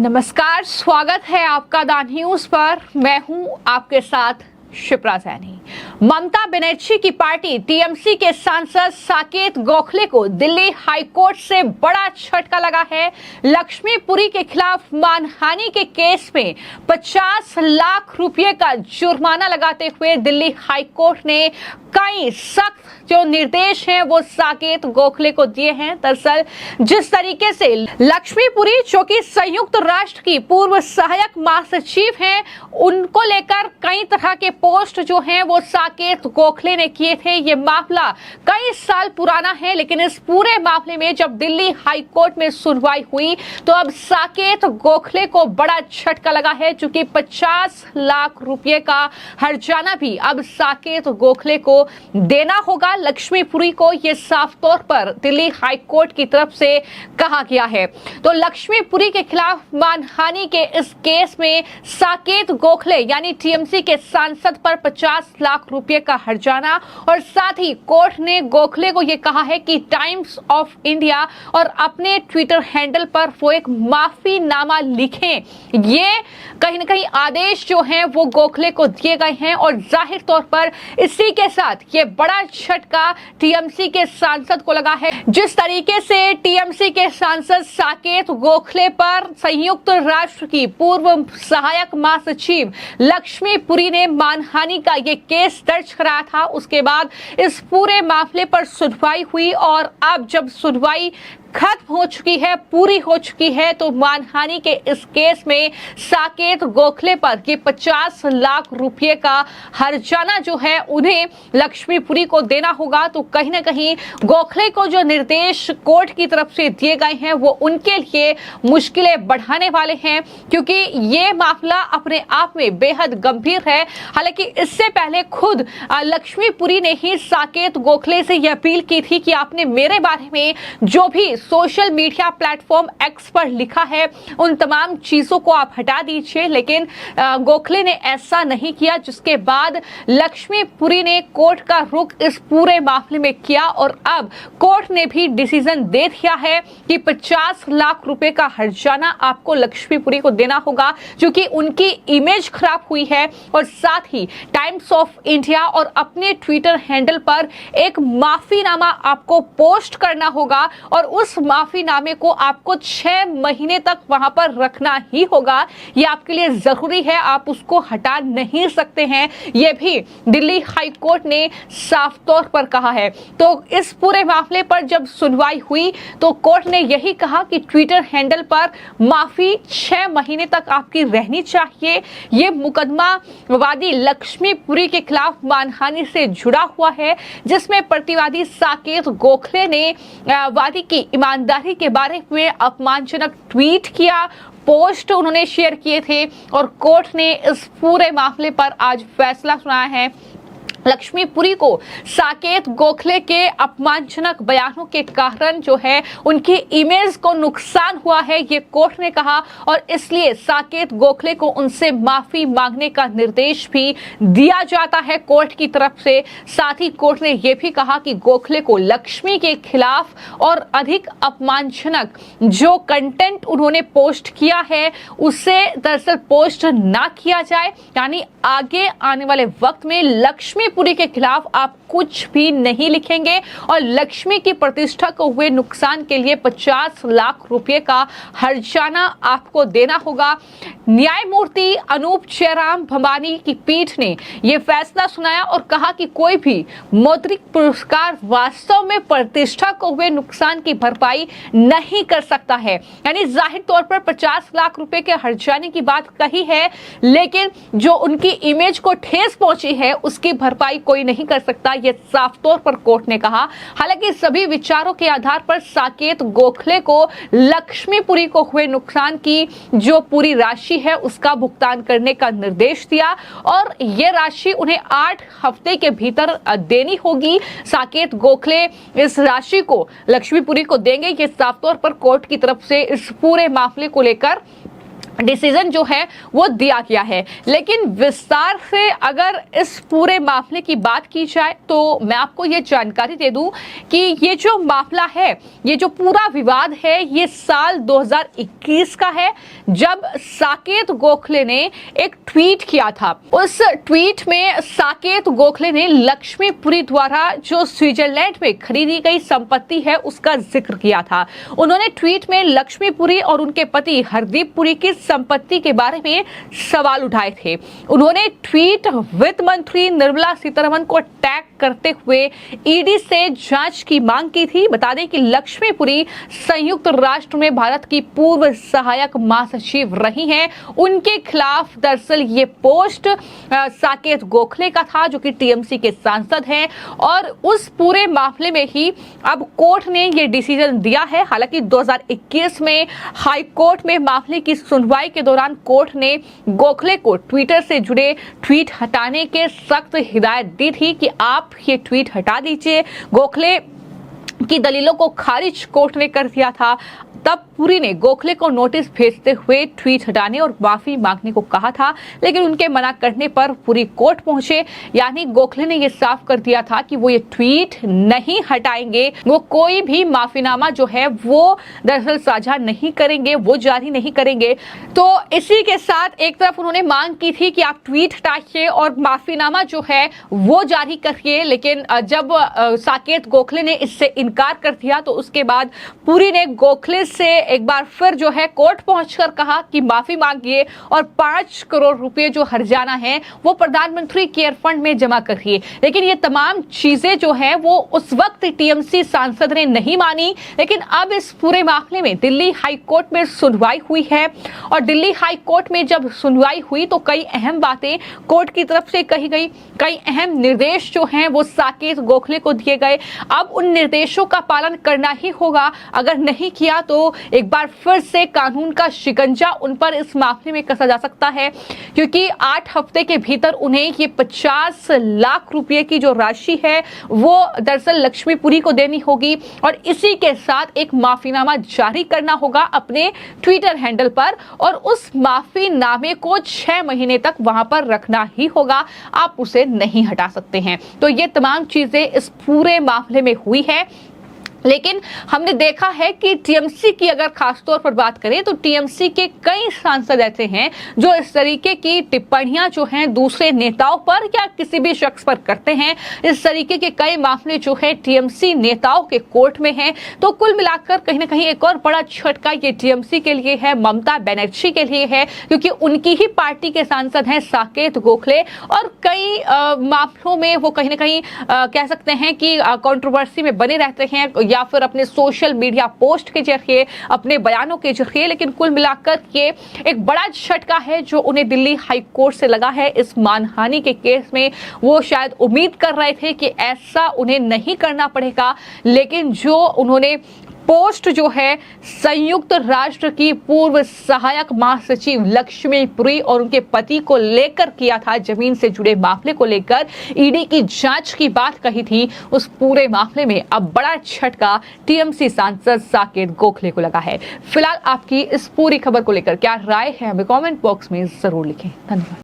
नमस्कार, स्वागत है आपका द न्यूज पर। मैं हूं आपके साथ शिप्रा सैनी। ममता बनर्जी की पार्टी टीएमसी के सांसद साकेत गोखले को दिल्ली हाईकोर्ट से बड़ा झटका लगा है। लक्ष्मीपुरी के खिलाफ मानहानि के केस में 50 लाख रुपए का जुर्माना लगाते हुए दिल्ली हाईकोर्ट ने कई सख्त जो निर्देश हैं वो साकेत गोखले को दिए हैं। दरअसल जिस तरीके से लक्ष्मीपुरी जो कि संयुक्त राष्ट्र की पूर्व सहायक महासचिव हैं, उनको लेकर कई तरह के पोस्ट जो हैं वो साकेत गोखले ने किए थे। ये मामला कई साल पुराना है, लेकिन इस पूरे मामले में जब दिल्ली हाईकोर्ट में सुनवाई हुई तो अब साकेत गोखले को बड़ा झटका लगा है, चूंकि 50 लाख रुपए का हर्जाना भी अब साकेत गोखले को देना होगा। लक्ष्मीपुरी को यह साफ तौर पर दिल्ली हाईकोर्ट की तरफ से कहा गया है। तो लक्ष्मीपुरी के खिलाफ मानहानि के इस केस में साकेत गोखले यानी टीएमसी के सांसद पर 50 लाख रुपए का हर्जाना, और साथ ही कोर्ट ने गोखले को यह कहा है कि टाइम्स ऑफ इंडिया और अपने ट्विटर हैंडल पर वो एक माफीनामा लिखें। ये कहीं ना कहीं आदेश जो हैं वो गोखले को दिए गए हैं, और जाहिर तौर पर इसी के साथ ये बड़ा झटका टीएमसी के सांसद को लगा है। जिस तरीके से टीएमसी के सांसद साकेत गोखले पर संयुक्त राष्ट्र की पूर्व सहायक महासचिव लक्ष्मीपुरी ने मानहानि का ये केस दर्ज कराया था, उसके बाद इस पूरे मामले पर सुनवाई हुई, और अब जब सुनवाई खत्म हो चुकी है, पूरी हो चुकी है, तो मानहानि के इस केस में साकेत गोखले पर ये 50 लाख रुपए का हर्जाना जो है उन्हें लक्ष्मीपुरी को देना होगा। तो कहीं ना कहीं गोखले को जो निर्देश कोर्ट की तरफ से दिए गए हैं वो उनके लिए मुश्किलें बढ़ाने वाले हैं, क्योंकि ये मामला अपने आप में बेहद गंभीर है। हालांकि इससे पहले खुद लक्ष्मीपुरी ने ही साकेत गोखले से यह अपील की थी कि आपने मेरे बारे में जो भी सोशल मीडिया प्लेटफॉर्म एक्स पर लिखा है उन तमाम चीजों को आप हटा दीजिए, लेकिन गोखले ने ऐसा नहीं किया, जिसके बाद लक्ष्मीपुरी ने कोर्ट का रुख इस पूरे मामले में किया, और अब कोर्ट ने भी डिसीजन दे दिया है कि 50 लाख रुपए का हर्जाना आपको लक्ष्मीपुरी को देना होगा, क्योंकि उनकी इमेज खराब हुई है। और साथ ही टाइम्स ऑफ इंडिया और अपने ट्विटर हैंडल पर एक माफीनामा आपको पोस्ट करना होगा, और उस माफीनामे को आपको 6 महीने तक वहां पर रखना ही होगा। यह आपके लिए जरूरी है, आप उसको हटा नहीं सकते हैं, यह भी दिल्ली हाईकोर्ट ने साफ तौर पर कहा है। तो इस पूरे मामले पर जब सुनवाई हुई तो कोर्ट ने यही कहा कि ट्विटर हैंडल पर माफी 6 महीने तक आपकी रहनी चाहिए। यह मुकदमा वादी लक्ष्मीपुरी के खिलाफ मानहानि से जुड़ा हुआ है, जिसमें प्रतिवादी साकेत गोखले ने वादी की ईमानदारी के बारे में अपमानजनक ट्वीट किया, पोस्ट उन्होंने शेयर किए थे, और कोर्ट ने इस पूरे मामले पर आज फैसला सुनाया है। लक्ष्मीपुरी को साकेत गोखले के अपमानजनक बयानों के कारण जो है उनकी इमेज को नुकसान हुआ है, ये कोर्ट ने कहा, और इसलिए साकेत गोखले को उनसे माफी मांगने का निर्देश भी दिया जाता है कोर्ट की तरफ से। साथ ही कोर्ट ने यह भी कहा कि गोखले को लक्ष्मी के खिलाफ और अधिक अपमानजनक जो कंटेंट उन्होंने पोस्ट किया है उसे दरअसल पोस्ट ना किया जाए, यानी आगे आने वाले वक्त में लक्ष्मीपुरी के खिलाफ आप कुछ भी नहीं लिखेंगे, और लक्ष्मी की प्रतिष्ठा को हुए नुकसान के लिए 50 लाख रुपए का हर्जाना आपको देना होगा। न्यायमूर्ति अनूप जयराम भंबानी की पीठ ने यह फैसला सुनाया और कहा कि कोई भी मौद्रिक पुरस्कार वास्तव में प्रतिष्ठा को हुए नुकसान की भरपाई नहीं कर सकता है। यानी जाहिर तौर पर 50 लाख रुपए के हर्जाने की बात कही है, लेकिन जो उनकी इमेज को ठेस पहुंची है उसकी भरपाई कोई नहीं कर सकता, यह साफ तौर पर कोर्ट ने कहा। हालांकि सभी विचारों के आधार पर साकेत गोखले को लक्ष्मीपुरी को हुए नुकसान की जो पूरी राशि है उसका भुगतान करने का निर्देश दिया, और यह राशि उन्हें 8 हफ्ते के भीतर देनी होगी। साकेत गोखले इस राशि को लक्ष्मीपुरी को देंगे, यह साफ तौर पर कोर्ट की तरफ से इस पूरे मामले को लेकर डिसीजन जो है वो दिया गया है। लेकिन विस्तार से अगर इस पूरे मामले की बात की जाए तो मैं आपको ये जानकारी दे दूं कि ये जो मामला है, ये जो पूरा विवाद है, ये साल 2021 का है, जब साकेत गोखले ने एक ट्वीट किया था। उस ट्वीट में साकेत गोखले ने लक्ष्मीपुरी द्वारा जो स्विट्जरलैंड में खरीदी गई संपत्ति है उसका जिक्र किया था। उन्होंने ट्वीट में लक्ष्मीपुरी और उनके पति हरदीप पुरी की संपत्ति के बारे में सवाल उठाए थे। उन्होंने ट्वीट वित्त मंत्री निर्मला सीतारमण को टैग करते हुए ईडी से जांच की मांग की थी। बता दें कि लक्ष्मीपुरी संयुक्त राष्ट्र में भारत की पूर्व सहायक महासचिव रही हैं। उनके खिलाफ दरअसल ये पोस्ट साकेत गोखले का था, जो कि टीएमसी के सांसद हैं, और उस पूरे मामले में ही अब कोर्ट ने ये डिसीजन दिया है। हालांकि 2021 में हाई कोर्ट में मामले की सुनवाई के दौरान कोर्ट ने गोखले को ट्विटर से जुड़े ट्वीट हटाने के सख्त हिदायत दी थी कि आप ये ट्वीट हटा दीजिए। गोखले की दलीलों को खारिज कोर्ट ने कर दिया था। तब पुरी ने गोखले को नोटिस भेजते हुए ट्वीट हटाने और माफी मांगने को कहा था, लेकिन उनके मना करने पर पुरी कोर्ट पहुंचे। यानी गोखले ने यह साफ कर दिया था कि वो ये ट्वीट नहीं हटाएंगे, वो कोई भी माफीनामा जो है वो दरअसल साझा नहीं करेंगे, वो जारी नहीं करेंगे। तो इसी के साथ एक तरफ उन्होंने मांग की थी कि आप ट्वीट हटाइए और माफीनामा जो है वो जारी करिए, लेकिन जब साकेत गोखले ने इससे इनकार कर दिया तो उसके बाद पुरी ने गोखले से एक बार फिर जो है कोर्ट पहुंचकर कहा कि माफी मांगिए और 5 करोड़ रुपए जो हर्जाना है वो प्रधानमंत्री केयर फंड में जमा करिए। लेकिन ये तमाम चीजें जो है वो उस वक्त टीएमसी सांसद ने नहीं मानी। लेकिन अब इस पूरे मामले में दिल्ली हाई कोर्ट में सुनवाई हुई है, और दिल्ली हाई कोर्ट में जब सुनवाई हुई तो कई अहम बातें कोर्ट की तरफ से कही गई, कई अहम निर्देश जो हैं वो साकेत गोखले को दिए गए। अब उन निर्देशों का पालन करना ही होगा, अगर नहीं किया तो एक बार फिर से कानून का शिकंजा उन पर इस मामले में कसा जा सकता है, क्योंकि 8 हफ्ते के भीतर उन्हें ये 50 लाख रुपए की जो राशि है वो दरअसल लक्ष्मीपुरी को देनी होगी, और इसी के साथ एक माफीनामा जारी करना होगा अपने ट्विटर हैंडल पर, और उस माफीनामे को 6 महीने तक वहां पर रखना ही होगा, आप उसे नहीं हटा सकते हैं। तो ये तमाम चीजें इस पूरे मामले में हुई है। लेकिन हमने देखा है कि टीएमसी की अगर खासतौर पर बात करें तो टीएमसी के कई सांसद ऐसे हैं जो इस तरीके की टिप्पणियां जो हैं दूसरे नेताओं पर या किसी भी शख्स पर करते हैं। इस तरीके के कई मामले जो है टीएमसी नेताओं के कोर्ट में हैं। तो कुल मिलाकर कहीं ना कहीं एक और बड़ा झटका ये टीएमसी के लिए है, ममता बनर्जी के लिए है, क्योंकि उनकी ही पार्टी के सांसद हैं साकेत गोखले, और कई मामलों में वो कहीं ना कहीं कह सकते हैं कि कंट्रोवर्सी में बने रहते हैं, या फिर अपने सोशल मीडिया पोस्ट के जरिए, अपने बयानों के जरिए। लेकिन कुल मिलाकर ये एक बड़ा झटका है जो उन्हें दिल्ली हाई कोर्ट से लगा है इस मानहानि के केस में। वो शायद उम्मीद कर रहे थे कि ऐसा उन्हें नहीं करना पड़ेगा, लेकिन जो उन्होंने पोस्ट जो है संयुक्त राष्ट्र की पूर्व सहायक महासचिव लक्ष्मीपुरी और उनके पति को लेकर किया था, जमीन से जुड़े मामले को लेकर ईडी की जांच की बात कही थी, उस पूरे मामले में अब बड़ा झटका टीएमसी सांसद साकेत गोखले को लगा है। फिलहाल आपकी इस पूरी खबर को लेकर क्या राय है हमें कमेंट बॉक्स में जरूर लिखें। धन्यवाद।